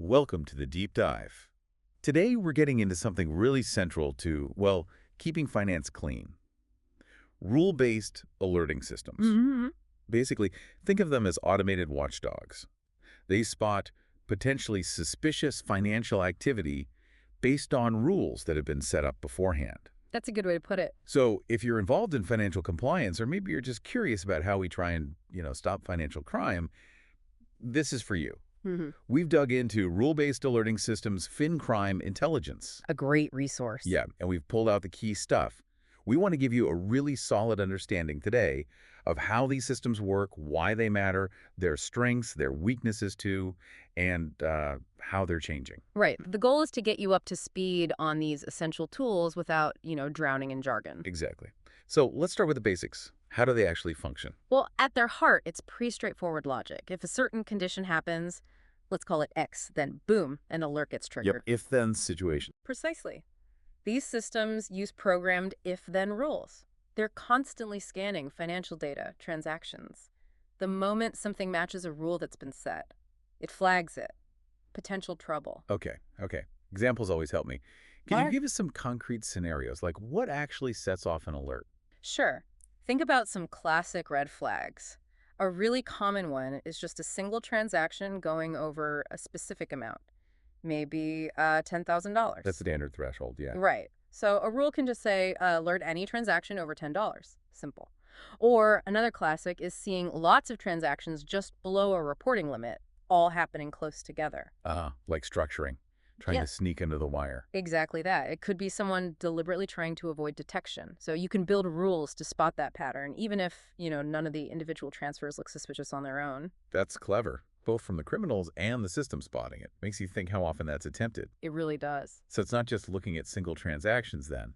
Welcome to the deep dive. Today we're getting into something really central to, well, keeping finance clean. Rule-based alerting systems. hmm Basically, think of them as automated watchdogs. They spot potentially suspicious financial activity based on rules that have been set up beforehand. That's a good way to put it. So if you're involved in financial compliance, or maybe you're just curious about how we try and, stop financial crime, this is for you. hmm We've dug into rule-based alerting systems, FinCrime intelligence. A great resource. Yeah, and we've pulled out the key stuff. We want to give you a really solid understanding today of how these systems work, why they matter, their strengths, their weaknesses too, and how they're changing. Right. The goal is to get you up to speed on these essential tools without, drowning in jargon. Exactly. So let's start with the basics. How do they actually function? Well, at their heart, it's pretty straightforward logic. If a certain condition happens, let's call it X, then boom, an alert gets triggered. If-then situation. Precisely. These systems use programmed if-then rules. They're constantly scanning financial data, transactions. The moment something matches a rule that's been set, it flags it. Potential trouble. Okay. Examples always help me. Can you Mark? give us some concrete scenarios, like what actually sets off an alert? Sure. Think about some classic red flags. A really common one is just a single transaction going over a specific amount, maybe $10,000. That's the standard threshold, yeah. Right. So a rule can just say alert any transaction over $10. Simple. Or another classic is seeing lots of transactions just below a reporting limit, all happening close together. Like structuring, trying Yeah. to sneak under the wire. Exactly that. It could be someone deliberately trying to avoid detection. So you can build rules to spot that pattern, even if, none of the individual transfers look suspicious on their own. That's clever, both from the criminals and the system spotting it. Makes you think how often that's attempted. It really does. So it's not just looking at single transactions then.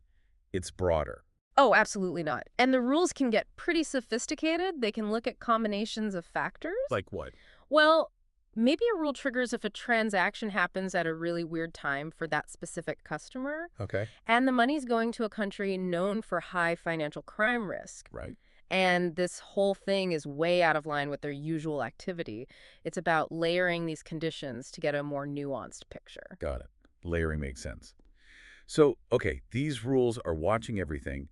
It's broader. Oh, absolutely not. And the rules can get pretty sophisticated. They can look at combinations of factors. Like what? Well, maybe a rule triggers if a transaction happens at a really weird time for that specific customer, Okay. and the money's going to a country known for high financial crime risk. Right. And this whole thing is way out of line with their usual activity. It's about layering these conditions to get a more nuanced picture. Got it. Layering makes sense. So, okay, these rules are watching everything.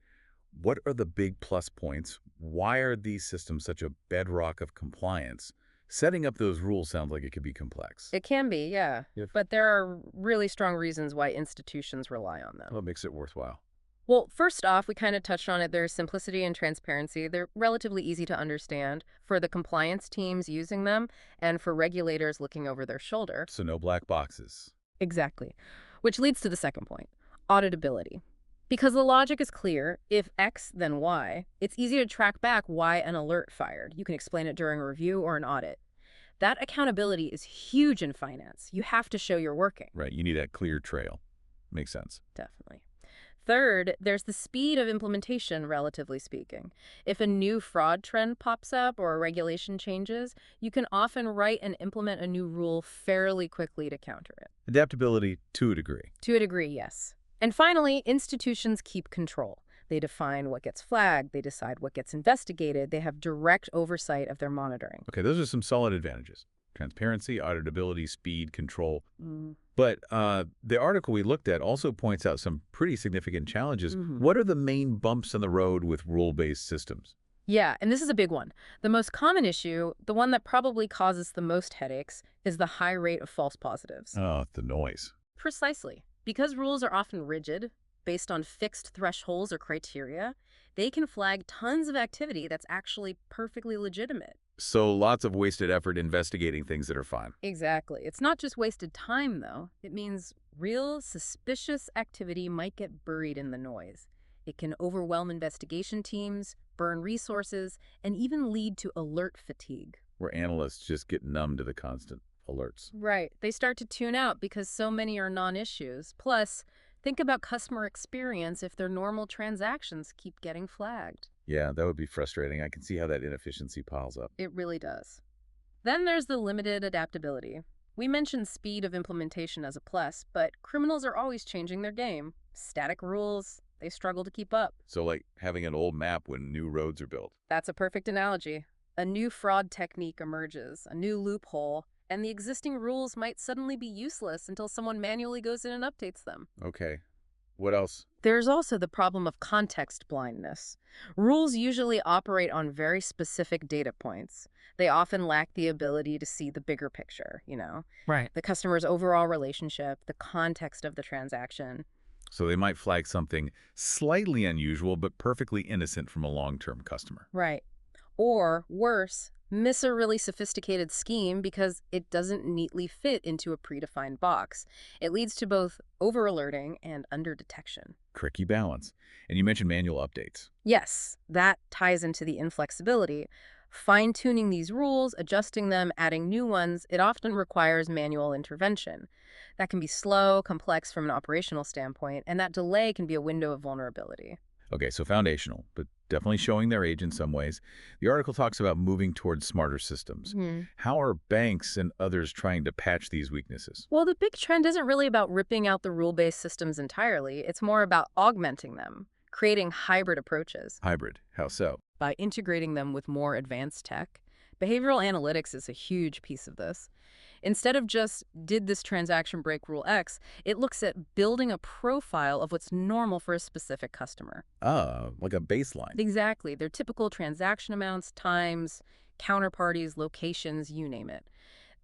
What are the big plus points? Why are these systems such a bedrock of compliance? Setting up those rules sounds like it could be complex. It can be, yeah. If- But there are really strong reasons why institutions rely on them. What makes it worthwhile? Well, first off, we kind of touched on it. There's simplicity and transparency. They're relatively easy to understand for the compliance teams using them and for regulators looking over their shoulder. So no black boxes. Exactly. Which leads to the second point, auditability. Because the logic is clear, if X, then Y, it's easy to track back why an alert fired. You can explain it during a review or an audit. That accountability is huge in finance. You have to show you're working. Right, you need that clear trail. Makes sense. Definitely. Third, there's the speed of implementation, relatively speaking. If a new fraud trend pops up or a regulation changes, you can often write and implement a new rule fairly quickly to counter it. Adaptability to a degree. To a degree, yes. And finally, institutions keep control. They define what gets flagged, they decide what gets investigated, they have direct oversight of their monitoring. Okay, those are some solid advantages. Transparency, auditability, speed, control. But the article we looked at also points out some pretty significant challenges. What are the main bumps in the road with rule-based systems? Yeah, and this is a big one. The most common issue, the one that probably causes the most headaches, is the high rate of false positives. Oh, the noise. Precisely. Because rules are often rigid, based on fixed thresholds or criteria, they can flag tons of activity that's actually perfectly legitimate. So lots of wasted effort investigating things that are fine. Exactly. It's not just wasted time, though. It means real, suspicious activity might get buried in the noise. It can overwhelm investigation teams, burn resources, and even lead to alert fatigue. Where analysts just get numb to the constant alerts. Right. They start to tune out because so many are non-issues. Plus, think about customer experience if their normal transactions keep getting flagged. Yeah, that would be frustrating. I can see how that inefficiency piles up. It really does. Then there's the limited adaptability. We mentioned speed of implementation as a plus, but criminals are always changing their game. Static rules, they struggle to keep up. So like having an old map when new roads are built. That's a perfect analogy. A new fraud technique emerges, a new loophole, and the existing rules might suddenly be useless until someone manually goes in and updates them. Okay. What else? There's also the problem of context blindness. Rules usually operate on very specific data points. They often lack the ability to see the bigger picture, Right. the customer's overall relationship, the context of the transaction. So they might flag something slightly unusual but perfectly innocent from a long-term customer. Right. Or, worse, miss a really sophisticated scheme because it doesn't neatly fit into a predefined box. It leads to both over-alerting and under-detection. Tricky balance. And you mentioned manual updates. Yes, that ties into the inflexibility. Fine-tuning these rules, adjusting them, adding new ones, it often requires manual intervention. That can be slow, complex from an operational standpoint, and that delay can be a window of vulnerability. Okay, so foundational, but definitely showing their age in some ways. The article talks about moving towards smarter systems. How are banks and others trying to patch these weaknesses? Well, the big trend isn't really about ripping out the rule-based systems entirely. It's more about augmenting them, creating hybrid approaches. Hybrid. How so? By integrating them with more advanced tech. Behavioral analytics is a huge piece of this. Instead of just, did this transaction break rule X, it looks at building a profile of what's normal for a specific customer. Like a baseline. Exactly. Their typical transaction amounts, times, counterparties, locations, you name it.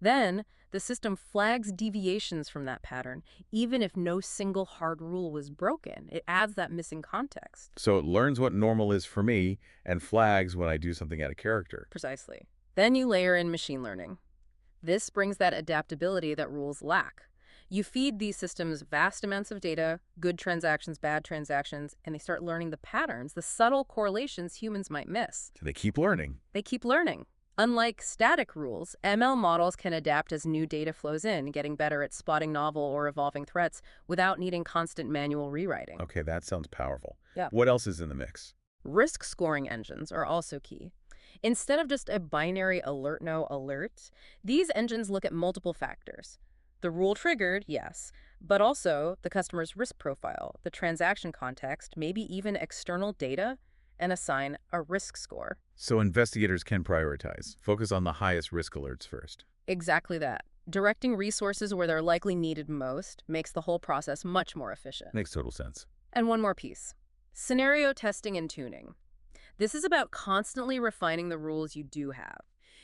Then, the system flags deviations from that pattern, even if no single hard rule was broken. It adds that missing context. So it learns what normal is for me and flags when I do something out of character. Precisely. Then you layer in machine learning. This brings that adaptability that rules lack. You feed these systems vast amounts of data, good transactions, bad transactions, and they start learning the patterns, the subtle correlations humans might miss. So they keep learning. They keep learning. Unlike static rules, ML models can adapt as new data flows in, getting better at spotting novel or evolving threats without needing constant manual rewriting. Okay, that sounds powerful. Yeah. What else is in the mix? Risk scoring engines are also key. Instead of just a binary alert no alert, these engines look at multiple factors. The rule triggered, yes, but also the customer's risk profile, the transaction context, maybe even external data, and assign a risk score. So investigators can prioritize, focus on the highest risk alerts first. Exactly that. Directing resources where they're likely needed most makes the whole process much more efficient. Makes total sense. And one more piece. Scenario testing and tuning. This is about constantly refining the rules you do have,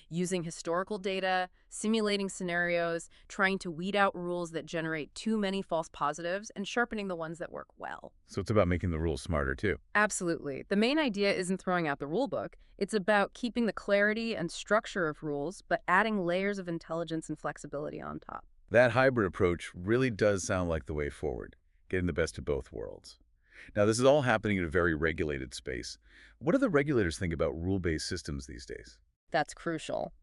using historical data, simulating scenarios, trying to weed out rules that generate too many false positives, and sharpening the ones that work well. So it's about making the rules smarter too. Absolutely. The main idea isn't throwing out the rule book. It's about keeping the clarity and structure of rules, but adding layers of intelligence and flexibility on top. That hybrid approach really does sound like the way forward, getting the best of both worlds. Now, this is all happening in a very regulated space. What do the regulators think about rule-based systems these days? That's crucial.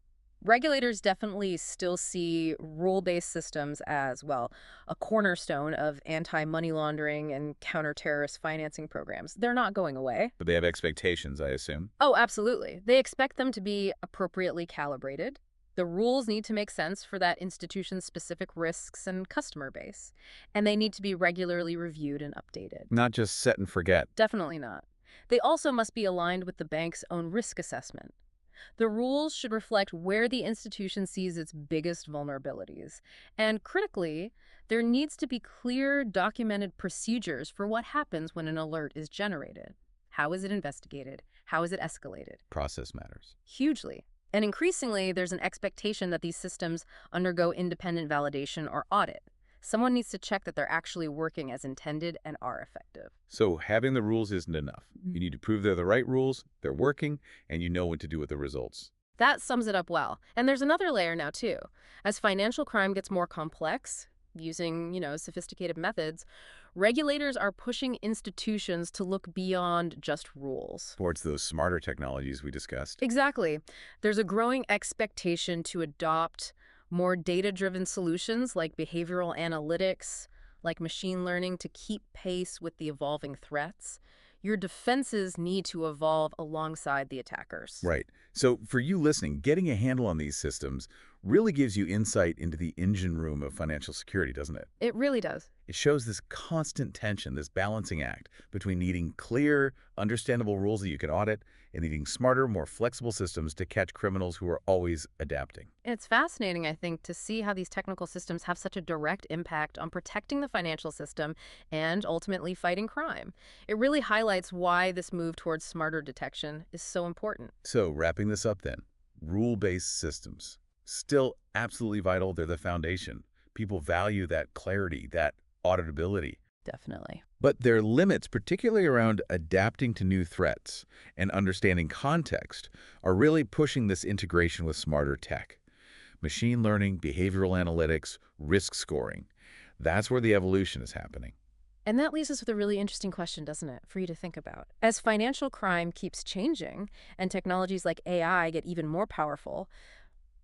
Regulators definitely still see rule-based systems as, well, a cornerstone of anti-money laundering and counter-terrorist financing programs. They're not going away. But they have expectations, I assume. Oh, absolutely. They expect them to be appropriately calibrated. The rules need to make sense for that institution's specific risks and customer base, and they need to be regularly reviewed and updated. Not just set and forget. Definitely not. They also must be aligned with the bank's own risk assessment. The rules should reflect where the institution sees its biggest vulnerabilities. And critically, there needs to be clear, documented procedures for what happens when an alert is generated. How is it investigated? How is it escalated? Process matters. Hugely. And increasingly, there's an expectation that these systems undergo independent validation or audit. Someone needs to check that they're actually working as intended and are effective. So having the rules isn't enough. You need to prove they're the right rules, they're working, and you know what to do with the results. That sums it up well. And there's another layer now, too. As financial crime gets more complex, using, sophisticated methods, regulators are pushing institutions to look beyond just rules. Towards those smarter technologies we discussed. Exactly. There's a growing expectation to adopt more data-driven solutions like behavioral analytics, like machine learning to keep pace with the evolving threats. Your defenses need to evolve alongside the attackers. Right. So for you listening, getting a handle on these systems really gives you insight into the engine room of financial security, doesn't it? It really does. It shows this constant tension, this balancing act between needing clear, understandable rules that you can audit and needing smarter, more flexible systems to catch criminals who are always adapting. It's fascinating, I think, to see how these technical systems have such a direct impact on protecting the financial system and ultimately fighting crime. It really highlights why this move towards smarter detection is so important. So, wrapping this up then, rule-based systems. Still absolutely vital. They're the foundation. People value that clarity, that auditability. Definitely. But their limits, particularly around adapting to new threats and understanding context, are really pushing this integration with smarter tech. Machine learning, behavioral analytics, risk scoring. That's where the evolution is happening. And that leaves us with a really interesting question, doesn't it, for you to think about. As financial crime keeps changing and technologies like AI get even more powerful,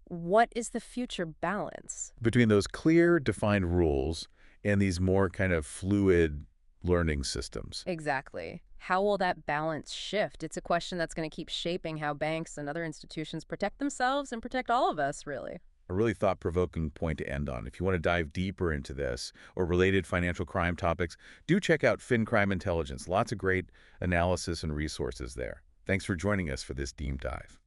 what is the future balance? Between those clear, defined rules and these more kind of fluid learning systems. Exactly. How will that balance shift? It's a question that's going to keep shaping how banks and other institutions protect themselves and protect all of us, really. A really thought-provoking point to end on. If you want to dive deeper into this or related financial crime topics, do check out FinCrime Intelligence. Lots of great analysis and resources there. Thanks for joining us for this deep dive.